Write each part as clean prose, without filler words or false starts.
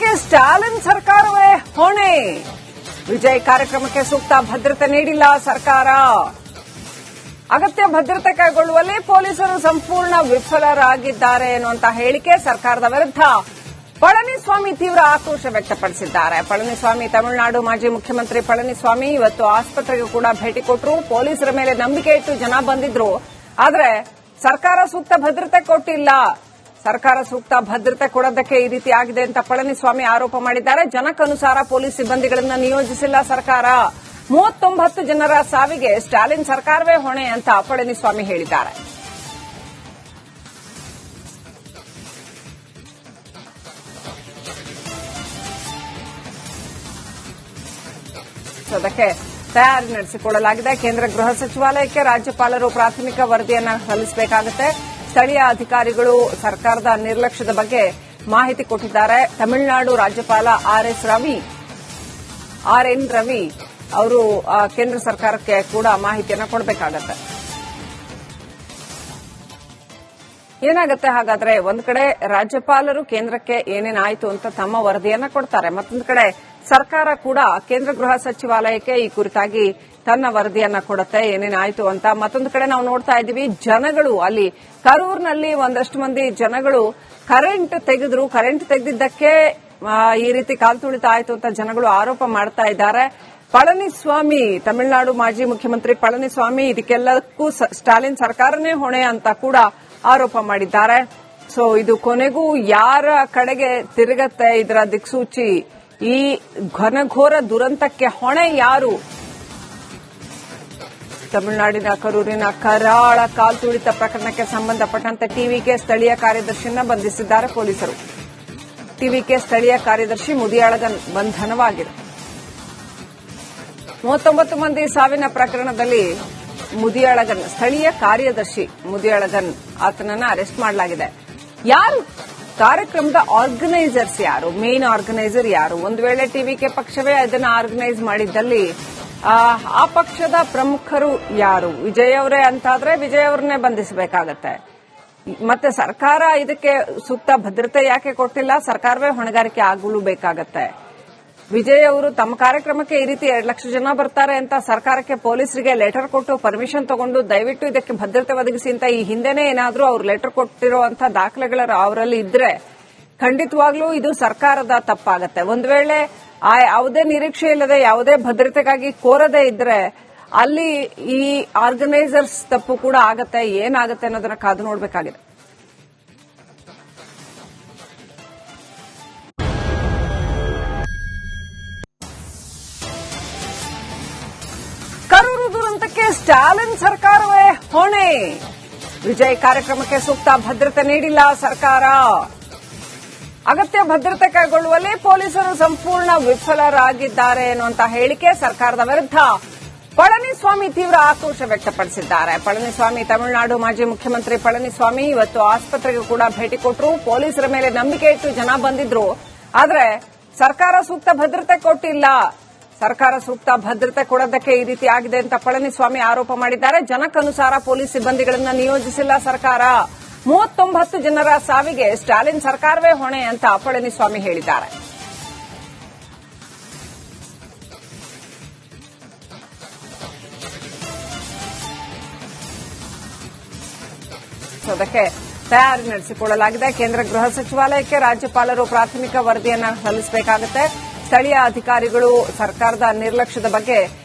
ದುರಂತಕ್ಕೆ ಸ್ಟಾಲಿನ್ ಸರ್ಕಾರವೇ ಹೊಣೆ. ವಿಜಯ್ ಕಾರ್ಯಕ್ರಮಕ್ಕೆ ಸೂಕ್ತ ಭದ್ರತೆ ನೀಡಿಲ್ಲ ಸರ್ಕಾರ. ಅಗತ್ಯ ಭದ್ರತೆ ಕೈಗೊಳ್ಳುವಲ್ಲಿ ಪೊಲೀಸರು ಸಂಪೂರ್ಣ ವಿಫಲರಾಗಿದ್ದಾರೆ ಎನ್ನುವಂತ ಹೇಳಿಕೆ ಸರ್ಕಾರದ ವಿರುದ್ಧ ಪಳನಿಸ್ವಾಮಿ ತೀವ್ರ ಆಕ್ರೋಶ ವ್ಯಕ್ತಪಡಿಸಿದ್ದಾರೆ. ಪಳನಿಸ್ವಾಮಿ ತಮಿಳುನಾಡು ಮಾಜಿ ಮುಖ್ಯಮಂತ್ರಿ ಪಳನಿಸ್ವಾಮಿ ಇವತ್ತು ಆಸ್ಪತ್ರೆಗೂ ಕೂಡ ಭೇಟಿ ಕೊಟ್ಟರು. ಪೊಲೀಸರ ಮೇಲೆ ನಂಬಿಕೆ ಇಟ್ಟು ಜನ ಬಂದಿದ್ರು. ಆದರೆ ಸರ್ಕಾರ ಸೂಕ್ತ ಭದ್ರತೆ ಕೊಟ್ಟಿಲ್ಲ. ಸರ್ಕಾರ ಸೂಕ್ತ ಭದ್ರತೆ ಕೊಡೋದಕ್ಕೆ ಈ ರೀತಿ ಆಗಿದೆ ಅಂತ ಪಳನಿಸ್ವಾಮಿ ಆರೋಪ ಮಾಡಿದ್ದಾರೆ. ಜನಕ್ಕನುಸಾರ ಪೊಲೀಸ್ ಸಿಬ್ಬಂದಿಗಳನ್ನು ನಿಯೋಜಿಸಿಲ್ಲ ಸರ್ಕಾರ. 39 ಜನರ ಸಾವಿಗೆ ಸ್ಟಾಲಿನ್ ಸರ್ಕಾರವೇ ಹೊಣೆ ಅಂತ ಪಳನಿಸ್ವಾಮಿ ಹೇಳಿದ್ದಾರೆ. ಅದಕ್ಕೆ ತಯಾರಿ ನಡೆಸಿಕೊಳ್ಳಲಾಗಿದೆ. ಕೇಂದ್ರ ಗೃಹ ಸಚಿವಾಲಯಕ್ಕೆ ರಾಜ್ಯಪಾಲರು ಪ್ರಾಥಮಿಕ ವರದಿಯನ್ನು ಸಲ್ಲಿಸಬೇಕಾಗುತ್ತೆ. ಸ್ಥಳೀಯ ಅಧಿಕಾರಿಗಳು ಸರ್ಕಾರದ ನಿರ್ಲಕ್ಷ್ಯದ ಬಗ್ಗೆ ಮಾಹಿತಿ ಕೊಟ್ಟಿದ್ದಾರೆ. ತಮಿಳುನಾಡು ರಾಜ್ಯಪಾಲ ಆರ್.ಎನ್. ರವಿ ಅವರು ಕೇಂದ್ರ ಸರ್ಕಾರಕ್ಕೆ ಕೂಡ ಮಾಹಿತಿಯನ್ನು ಕೊಡಬೇಕಾಗತ್ತೆ. ಏನಾಗುತ್ತೆ ಹಾಗಾದ್ರೆ, ಒಂದ್ ಕಡೆ ರಾಜ್ಯಪಾಲರು ಕೇಂದ್ರಕ್ಕೆ ಏನೇನಾಯ್ತು ಅಂತ ತಮ್ಮ ವರದಿಯನ್ನ ಕೊಡ್ತಾರೆ. ಮತ್ತೊಂದು ಕಡೆ ಸರ್ಕಾರ ಕೂಡ ಕೇಂದ್ರ ಗೃಹ ಸಚಿವಾಲಯಕ್ಕೆ ಈ ಕುರಿತಾಗಿ ತನ್ನ ವರದಿಯನ್ನ ಕೊಡುತ್ತೆ ಏನೇನಾಯ್ತು ಅಂತ. ಮತ್ತೊಂದು ಕಡೆ ನಾವು ನೋಡ್ತಾ ಇದ್ದೀವಿ, ಜನಗಳು ಅಲ್ಲಿ ಕರೂರ್ನಲ್ಲಿ ಒಂದಷ್ಟು ಮಂದಿ ಜನಗಳು ಕರೆಂಟ್ ತೆಗೆದಿದ್ದಕ್ಕೆ ಈ ರೀತಿ ಕಾಲ್ತುಳಿತ ಆಯ್ತು ಅಂತ ಜನಗಳು ಆರೋಪ ಮಾಡ್ತಾ ಇದ್ದಾರೆ. ಪಳನಿಸ್ವಾಮಿ, ತಮಿಳುನಾಡು ಮಾಜಿ ಮುಖ್ಯಮಂತ್ರಿ ಪಳನಿಸ್ವಾಮಿ ಇದಕ್ಕೆಲ್ಲಕ್ಕೂ ಸ್ಟಾಲಿನ್ ಸರ್ಕಾರನೇ ಹೊಣೆ ಅಂತ ಕೂಡ ಆರೋಪ ಮಾಡಿದ್ದಾರೆ. ಸೊ ಇದು ಕೊನೆಗೂ ಯಾರ ಕಡೆಗೆ ತಿರುಗತ್ತೆ ಇದರ ದಿಕ್ಸೂಚಿ? ಈ ಘನಘೋರ ದುರಂತಕ್ಕೆ ಹೊಣೆ ಯಾರು? ತಮಿಳುನಾಡಿನ ಕರೂರಿನ ಕರಾಳ ಕಾಲ್ತುಳಿತ ಪ್ರಕರಣಕ್ಕೆ ಸಂಬಂಧಪಟ್ಟಂತೆ ಟಿವಿಕೆ ಸ್ಥಳೀಯ ಕಾರ್ಯದರ್ಶಿಯನ್ನ ಬಂಧಿಸಿದ್ದಾರೆ ಪೊಲೀಸರು. ಟಿವಿಕೆ ಸ್ಥಳೀಯ ಕಾರ್ಯದರ್ಶಿ ಮುದಿಯಾಳಗನ್ ಬಂಧನವಾಗಿದೆ. 39 ಮಂದಿ ಸಾವಿನ ಪ್ರಕರಣದಲ್ಲಿ ಮುದಿಯಾಳಗನ್ ಸ್ಥಳೀಯ ಕಾರ್ಯದರ್ಶಿ ಮುದಿಯಾಳಗನ್ ಆತನನ್ನ ಅರೆಸ್ಟ್ ಮಾಡಲಾಗಿದೆ. ಯಾರು ಕಾರ್ಯಕ್ರಮದ ಆರ್ಗನೈಸರ್ಸ್ ಯಾರು? ಮೇನ್ ಆರ್ಗನೈಸರ್ ಯಾರು? ಒಂದು ವೇಳೆ ಟಿವಿಕೆ ಪಕ್ಷವೇ ಅದನ್ನ ಆರ್ಗನೈಸ್ ಮಾಡಿದ್ದಲ್ಲಿ ಆ ಪಕ್ಷದ ಪ್ರಮುಖರು ಯಾರು? ವಿಜಯ್ ಅವರೇ ಅಂತಾದ್ರೆ ವಿಜಯ್ ಅವರನ್ನೇ ಬಂಧಿಸಬೇಕಾಗತ್ತೆ. ಮತ್ತೆ ಸರ್ಕಾರ ಇದಕ್ಕೆ ಸೂಕ್ತ ಭದ್ರತೆ ಯಾಕೆ ಕೊಟ್ಟಿಲ್ಲ? ಸರ್ಕಾರವೇ ಹೊಣೆಗಾರಿಕೆ ಆಗಲೇಬೇಕಾಗತ್ತೆ. ವಿಜಯ್ ಅವರು ತಮ್ಮ ಕಾರ್ಯಕ್ರಮಕ್ಕೆ ಈ ರೀತಿ 2 ಲಕ್ಷ ಜನ ಬರ್ತಾರೆ ಅಂತ ಸರ್ಕಾರಕ್ಕೆ ಪೊಲೀಸರಿಗೆ ಲೆಟರ್ ಕೊಟ್ಟು ಪರ್ಮಿಷನ್ ತಗೊಂಡು ದಯವಿಟ್ಟು ಇದಕ್ಕೆ ಭದ್ರತೆ ಒದಗಿಸಿ ಅಂತ ಈ ಹಿಂದೆನೇ ಏನಾದರೂ ಅವರು ಲೆಟರ್ ಕೊಟ್ಟಿರುವಂತಹ ದಾಖಲೆಗಳ ಅವರಲ್ಲಿ ಇದ್ರೆ ಖಂಡಿತವಾಗ್ಲೂ ಇದು ಸರ್ಕಾರದ ತಪ್ಪಾಗತ್ತೆ. ಒಂದು ವೇಳೆ ಯಾವುದೇ ನಿರೀಕ್ಷೆ ಇಲ್ಲದೆ ಯಾವುದೇ ಭದ್ರತೆಗಾಗಿ ಕೋರದೇ ಇದ್ರೆ ಅಲ್ಲಿ ಈ ಆರ್ಗನೈಸರ್ಸ್ ತಪ್ಪು ಕೂಡ ಆಗತ್ತೆ. ಏನಾಗತ್ತೆ ಅನ್ನೋದನ್ನ ಕಾದು ನೋಡಬೇಕಾಗಿದೆ. ಕರೂರು ದುರಂತಕ್ಕೆ ಸ್ಟಾಲಿನ್ ಸರ್ಕಾರವೇ ಹೊಣೆ. ವಿಜಯ್ ಕಾರ್ಯಕ್ರಮಕ್ಕೆ ಸೂಕ್ತ ಭದ್ರತೆ ನೀಡಿಲ್ಲ ಸರ್ಕಾರ. ಅಗತ್ಯ ಭದ್ರತೆ ಕೈಗೊಳ್ಳುವಲ್ಲಿ ಪೊಲೀಸರು ಸಂಪೂರ್ಣ ವಿಫಲರಾಗಿದ್ದಾರೆ ಎನ್ನುವಂತ ಹೇಳಿಕೆ ಸರ್ಕಾರದ ವಿರುದ್ಧ ಪಳನಿಸ್ವಾಮಿ ತೀವ್ರ ಆಕ್ರೋಶ ವ್ಯಕ್ತಪಡಿಸಿದ್ದಾರೆ. ಪಳನಿಸ್ವಾಮಿ ತಮಿಳುನಾಡು ಮಾಜಿ ಮುಖ್ಯಮಂತ್ರಿ ಪಳನಿಸ್ವಾಮಿ ಇವತ್ತು ಆಸ್ಪತ್ರೆಗೂ ಕೂಡ ಭೇಟಿ ಕೊಟ್ಟರು. ಪೊಲೀಸರ ಮೇಲೆ ನಂಬಿಕೆ ಇಟ್ಟು ಜನ ಬಂದಿದ್ರು. ಆದರೆ ಸರ್ಕಾರ ಸೂಕ್ತ ಭದ್ರತೆ ಕೊಟ್ಟಿಲ್ಲ. ಸರ್ಕಾರ ಸೂಕ್ತ ಭದ್ರತೆ ಕೊಡೋದಕ್ಕೆ ಈ ರೀತಿ ಆಗಿದೆ ಅಂತ ಪಳನಿಸ್ವಾಮಿ ಆರೋಪ ಮಾಡಿದ್ದಾರೆ. ಜನಕ್ಕನುಸಾರ ಪೊಲೀಸ್ ಸಿಬ್ಬಂದಿಗಳನ್ನು ನಿಯೋಜಿಸಿಲ್ಲ ಸರ್ಕಾರ. 39 ಜನರ ಸಾವಿಗೆ ಸ್ಟಾಲಿನ್ ಸರ್ಕಾರವೇ ಹೊಣೆ ಅಂತ ಪಳನಿಸ್ವಾಮಿ ಹೇಳಿದ್ದಾರೆ. ಅದಕ್ಕೆ ತಯಾರಿ ನಡೆಸಿಕೊಳ್ಳಲಾಗಿದೆ. ಕೇಂದ್ರ ಗೃಹ ಸಚಿವಾಲಯಕ್ಕೆ ರಾಜ್ಯಪಾಲರು ಪ್ರಾಥಮಿಕ ವರದಿಯನ್ನು ಸಲ್ಲಿಸಬೇಕಾಗುತ್ತೆ. ಸ್ಥಳೀಯ ಅಧಿಕಾರಿಗಳು ಸರ್ಕಾರದ ನಿರ್ಲಕ್ಷ್ಯದ ಬಗ್ಗೆ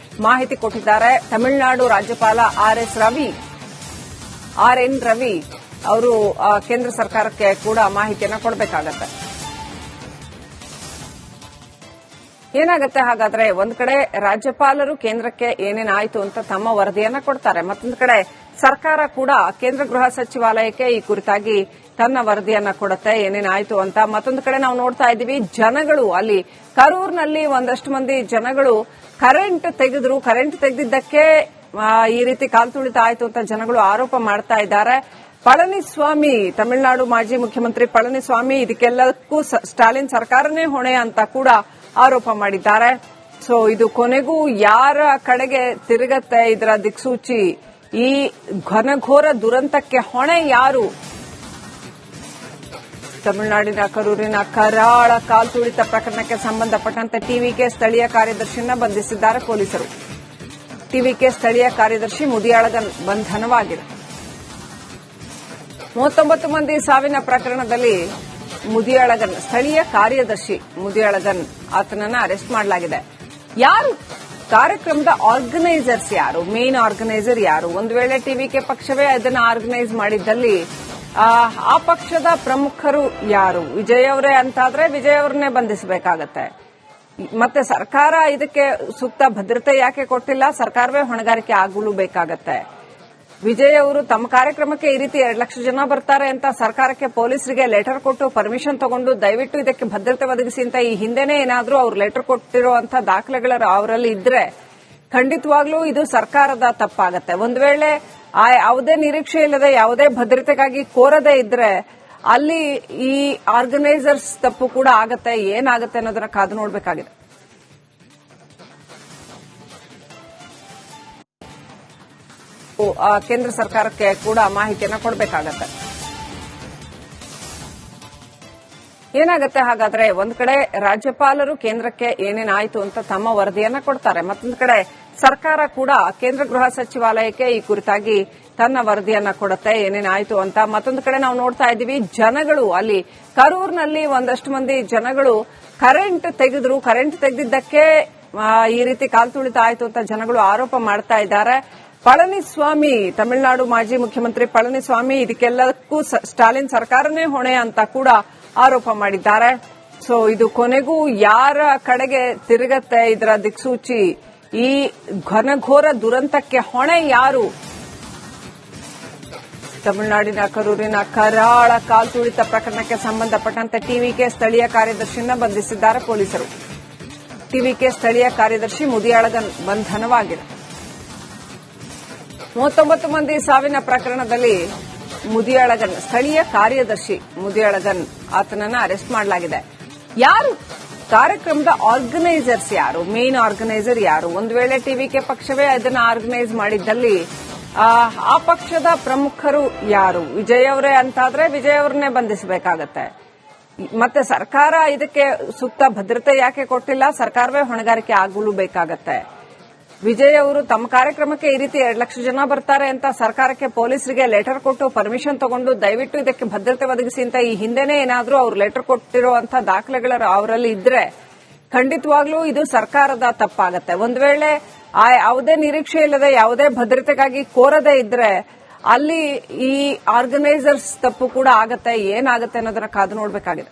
ಮಾಹಿತಿ ಕೊಟ್ಟಿದ್ದಾರೆ. ತಮಿಳುನಾಡು ರಾಜ್ಯಪಾಲ ಆರ್.ಎನ್. ರವಿ ಅವರು ಕೇಂದ್ರ ಸರ್ಕಾರಕ್ಕೆ ಕೂಡ ಮಾಹಿತಿಯನ್ನು ಕೊಡಬೇಕಾಗತ್ತೆ. ಏನಾಗುತ್ತೆ ಹಾಗಾದ್ರೆ, ಒಂದ್ ಕಡೆ ರಾಜ್ಯಪಾಲರು ಕೇಂದ್ರಕ್ಕೆ ಏನೇನಾಯ್ತು ಅಂತ ತಮ್ಮ ವರದಿಯನ್ನ ಕೊಡ್ತಾರೆ. ಮತ್ತೊಂದು ಕಡೆ ಸರ್ಕಾರ ಕೂಡ ಕೇಂದ್ರ ಗೃಹ ಸಚಿವಾಲಯಕ್ಕೆ ಈ ಕುರಿತಾಗಿ ತನ್ನ ವರದಿಯನ್ನ ಕೊಡುತ್ತೆ ಏನೇನಾಯ್ತು ಅಂತ. ಮತ್ತೊಂದು ಕಡೆ ನಾವು ನೋಡ್ತಾ ಇದ್ದೀವಿ, ಜನಗಳು ಅಲ್ಲಿ ಕರೂರ್ನಲ್ಲಿ ಒಂದಷ್ಟು ಮಂದಿ ಜನಗಳು ಕರೆಂಟ್ ತೆಗೆದಿದ್ದಕ್ಕೆ ಈ ರೀತಿ ಕಾಲ್ತುಳಿತ ಆಯ್ತು ಅಂತ ಜನಗಳು ಆರೋಪ ಮಾಡ್ತಾ ಇದ್ದಾರೆ. ಪಳನಿಸ್ವಾಮಿ, ತಮಿಳುನಾಡು ಮಾಜಿ ಮುಖ್ಯಮಂತ್ರಿ ಪಳನಿಸ್ವಾಮಿ ಇದಕ್ಕೆಲ್ಲಕ್ಕೂ ಸ್ಟಾಲಿನ್ ಸರ್ಕಾರನೇ ಹೊಣೆ ಅಂತ ಕೂಡ ಆರೋಪ ಮಾಡಿದ್ದಾರೆ. ಸೊ ಇದು ಕೊನೆಗೂ ಯಾರ ಕಡೆಗೆ ತಿರುಗತ್ತೆ ಇದರ ದಿಕ್ಸೂಚಿ? ಈ ಘನಘೋರ ದುರಂತಕ್ಕೆ ಹೊಣೆ ಯಾರು? ತಮಿಳುನಾಡಿನ ಕರೂರಿನ ಕರಾಳ ಕಾಲ್ತುಳಿತ ಪ್ರಕರಣಕ್ಕೆ ಸಂಬಂಧಪಟ್ಟಂತೆ ಟಿವಿಕೆ ಸ್ಥಳೀಯ ಕಾರ್ಯದರ್ಶಿಯನ್ನ ಬಂಧಿಸಿದ್ದಾರೆ ಪೊಲೀಸರು. ಟಿವಿಕೆ ಸ್ಥಳೀಯ ಕಾರ್ಯದರ್ಶಿ ಮುದಿಯಾಳಗನ್ ಬಂಧನವಾಗಿದೆ. 39 ಮಂದಿ ಸಾವಿನ ಪ್ರಕರಣದಲ್ಲಿ ಮುದಿಯಾಳಗನ್ ಸ್ಥಳೀಯ ಕಾರ್ಯದರ್ಶಿ ಮುದಿಯಾಳಗನ್ ಆತನನ್ನ ಅರೆಸ್ಟ್ ಮಾಡಲಾಗಿದೆ. ಯಾರು ಕಾರ್ಯಕ್ರಮದ ಆರ್ಗನೈಸರ್ಸ್ ಯಾರು, ಮೇನ್ ಆರ್ಗನೈಸರ್ ಯಾರು? ಒಂದು ವೇಳೆ ಟಿವಿಕೆ ಪಕ್ಷವೇ ಅದನ್ನ ಆರ್ಗನೈಸ್ ಮಾಡಿದ್ದಲ್ಲಿ ಆ ಪಕ್ಷದ ಪ್ರಮುಖರು ಯಾರು? ವಿಜಯ್ ಅವರೇ ಅಂತಾದ್ರೆ ವಿಜಯ್ ಅವರನ್ನೇ ಬಂಧಿಸಬೇಕಾಗತ್ತೆ. ಮತ್ತೆ ಸರ್ಕಾರ ಇದಕ್ಕೆ ಸೂಕ್ತ ಭದ್ರತೆ ಯಾಕೆ ಕೊಟ್ಟಿಲ್ಲ? ಸರ್ಕಾರವೇ ಹೊಣೆಗಾರಿಕೆ ಆಗಲೇಬೇಕಾಗತ್ತೆ. ವಿಜಯ್ ಅವರು ತಮ್ಮ ಕಾರ್ಯಕ್ರಮಕ್ಕೆ ಈ ರೀತಿ 2 ಲಕ್ಷ ಜನ ಬರ್ತಾರೆ ಅಂತ ಸರ್ಕಾರಕ್ಕೆ ಪೊಲೀಸರಿಗೆ ಲೆಟರ್ ಕೊಟ್ಟು ಪರ್ಮಿಷನ್ ತಗೊಂಡು ದಯವಿಟ್ಟು ಇದಕ್ಕೆ ಭದ್ರತೆ ಒದಗಿಸಿ ಅಂತ ಈ ಹಿಂದೆನೇ ಏನಾದ್ರೂ ಅವ್ರು ಲೆಟರ್ ಕೊಟ್ಟಿರುವಂತ ದಾಖಲೆಗಳ ಅವರಲ್ಲಿ ಇದ್ರೆ ಖಂಡಿತವಾಗ್ಲೂ ಇದು ಸರ್ಕಾರದ ತಪ್ಪಾಗತ್ತೆ. ಒಂದು ವೇಳೆ ಯಾವುದೇ ನಿರೀಕ್ಷೆ ಇಲ್ಲದೆ ಯಾವುದೇ ಭದ್ರತೆಗಾಗಿ ಕೋರದೇ ಇದ್ರೆ ಅಲ್ಲಿ ಈ ಆರ್ಗನೈಸರ್ಸ್ ತಪ್ಪು ಕೂಡ ಆಗತ್ತೆ. ಏನಾಗತ್ತೆ ಅನ್ನೋದನ್ನ ಕಾದು ನೋಡಬೇಕಾಗಿದೆ. ಕೇಂದ್ರ ಸರ್ಕಾರಕ್ಕೆ ಕೂಡ ಮಾಹಿತಿಯನ್ನ ಕೊಡಬೇಕಾಗತ್ತೆ. ಏನಾಗುತ್ತೆ ಹಾಗಾದ್ರೆ? ಒಂದ್ ಕಡೆ ರಾಜ್ಯಪಾಲರು ಕೇಂದ್ರಕ್ಕೆ ಏನೇನಾಯ್ತು ಅಂತ ತಮ್ಮ ವರದಿಯನ್ನ ಕೊಡ್ತಾರೆ, ಮತ್ತೊಂದು ಕಡೆ ಸರ್ಕಾರ ಕೂಡ ಕೇಂದ್ರ ಗೃಹ ಸಚಿವಾಲಯಕ್ಕೆ ಈ ಕುರಿತಾಗಿ ತನ್ನ ವರದಿಯನ್ನ ಕೊಡುತ್ತೆ ಏನೇನಾಯ್ತು ಅಂತ. ಮತ್ತೊಂದು ಕಡೆ ನಾವು ನೋಡ್ತಾ ಇದ್ದೀವಿ, ಜನಗಳು ಅಲ್ಲಿ ಕರೂರ್ನಲ್ಲಿ ಒಂದಷ್ಟು ಮಂದಿ ಜನಗಳು ಕರೆಂಟ್ ತೆಗೆದ್ರು. ಕರೆಂಟ್ ತೆಗೆದಿದ್ದಕ್ಕೆ ಈ ರೀತಿ ಕಾಲ್ತುಳಿತ ಆಯ್ತು ಅಂತ ಜನಗಳು ಆರೋಪ ಮಾಡ್ತಾ ಇದ್ದಾರೆ. ಪಳನಿಸ್ವಾಮಿ, ತಮಿಳುನಾಡು ಮಾಜಿ ಮುಖ್ಯಮಂತ್ರಿ ಪಳನಿಸ್ವಾಮಿ ಇದಕ್ಕೆಲ್ಲಕ್ಕೂ ಸ್ಟಾಲಿನ್ ಸರ್ಕಾರನೇ ಹೊಣೆ ಅಂತ ಕೂಡ ಆರೋಪ ಮಾಡಿದ್ದಾರೆ. ಸೊ ಇದು ಕೊನೆಗೂ ಯಾರ ಕಡೆಗೆ ತಿರುಗತ್ತೆ ಇದರ ದಿಕ್ಸೂಚಿ? ಈ ಘನಘೋರ ದುರಂತಕ್ಕೆ ಹೊಣೆ ಯಾರು? ತಮಿಳುನಾಡಿನ ಕರೂರಿನ ಕರಾಳ ಕಾಲ್ತುಳಿತ ಪ್ರಕರಣಕ್ಕೆ ಸಂಬಂಧಪಟ್ಟಂತೆ ಟಿವಿಕೆ ಸ್ಥಳೀಯ ಕಾರ್ಯದರ್ಶಿಯನ್ನ ಬಂಧಿಸಿದ್ದಾರೆ ಪೊಲೀಸರು. ಟಿವಿಕೆ ಸ್ಥಳೀಯ ಕಾರ್ಯದರ್ಶಿ ಮುದಿಯಾಳಗನ್ ಬಂಧನವಾಗಿದೆ. 39 ಮಂದಿ ಸಾವಿನ ಪ್ರಕರಣದಲ್ಲಿ ಮುದಿಯಾಳಗನ್ ಸ್ಥಳೀಯ ಕಾರ್ಯದರ್ಶಿ ಮುದಿಯಾಳಗನ್ ಆತನನ್ನ ಅರೆಸ್ಟ್ ಮಾಡಲಾಗಿದೆ. ಯಾರು ಕಾರ್ಯಕ್ರಮದ ಆರ್ಗನೈಸರ್ಸ್ ಯಾರು, ಮೇನ್ ಆರ್ಗನೈಸರ್ ಯಾರು? ಒಂದು ವೇಳೆ ಟಿವಿಕೆ ಪಕ್ಷವೇ ಅದನ್ನ ಆರ್ಗನೈಸ್ ಮಾಡಿದ್ದಲ್ಲಿ ಆ ಪಕ್ಷದ ಪ್ರಮುಖರು ಯಾರು? ವಿಜಯ್ ಅವರೇ ಅಂತಾದ್ರೆ ವಿಜಯ್ ಅವರನ್ನೇ ಬಂಧಿಸಬೇಕಾಗತ್ತೆ. ಮತ್ತೆ ಸರ್ಕಾರ ಇದಕ್ಕೆ ಸೂಕ್ತ ಭದ್ರತೆ ಯಾಕೆ ಕೊಟ್ಟಿಲ್ಲ? ಸರ್ಕಾರವೇ ಹೊಣೆಗಾರಿಕೆ ಆಗಲೇಬೇಕಾಗತ್ತೆ. ವಿಜಯ್ ಅವರು ತಮ್ಮ ಕಾರ್ಯಕ್ರಮಕ್ಕೆ ಈ ರೀತಿ 2 ಲಕ್ಷ ಜನ ಬರ್ತಾರೆ ಅಂತ ಸರ್ಕಾರಕ್ಕೆ ಪೊಲೀಸರಿಗೆ ಲೆಟರ್ ಕೊಟ್ಟು ಪರ್ಮಿಷನ್ ತಗೊಂಡು ದಯವಿಟ್ಟು ಇದಕ್ಕೆ ಭದ್ರತೆ ಒದಗಿಸಿ ಅಂತ ಈ ಹಿಂದೆನೇ ಏನಾದ್ರೂ ಅವ್ರು ಲೆಟರ್ ಕೊಟ್ಟಿರುವಂತ ದಾಖಲೆಗಳ ಅವರಲ್ಲಿ ಇದ್ರೆ ಖಂಡಿತವಾಗ್ಲೂ ಇದು ಸರ್ಕಾರದ ತಪ್ಪಾಗತ್ತೆ. ಒಂದು ವೇಳೆ ಯಾವುದೇ ನಿರೀಕ್ಷೆ ಇಲ್ಲದೆ ಯಾವುದೇ ಭದ್ರತೆಗಾಗಿ ಕೋರದೇ ಇದ್ರೆ ಅಲ್ಲಿ ಈ ಆರ್ಗನೈಸರ್ಸ್ ತಪ್ಪು ಕೂಡ ಆಗತ್ತೆ. ಏನಾಗತ್ತೆ ಅನ್ನೋದನ್ನ ಕಾದು ನೋಡಬೇಕಾಗಿದೆ.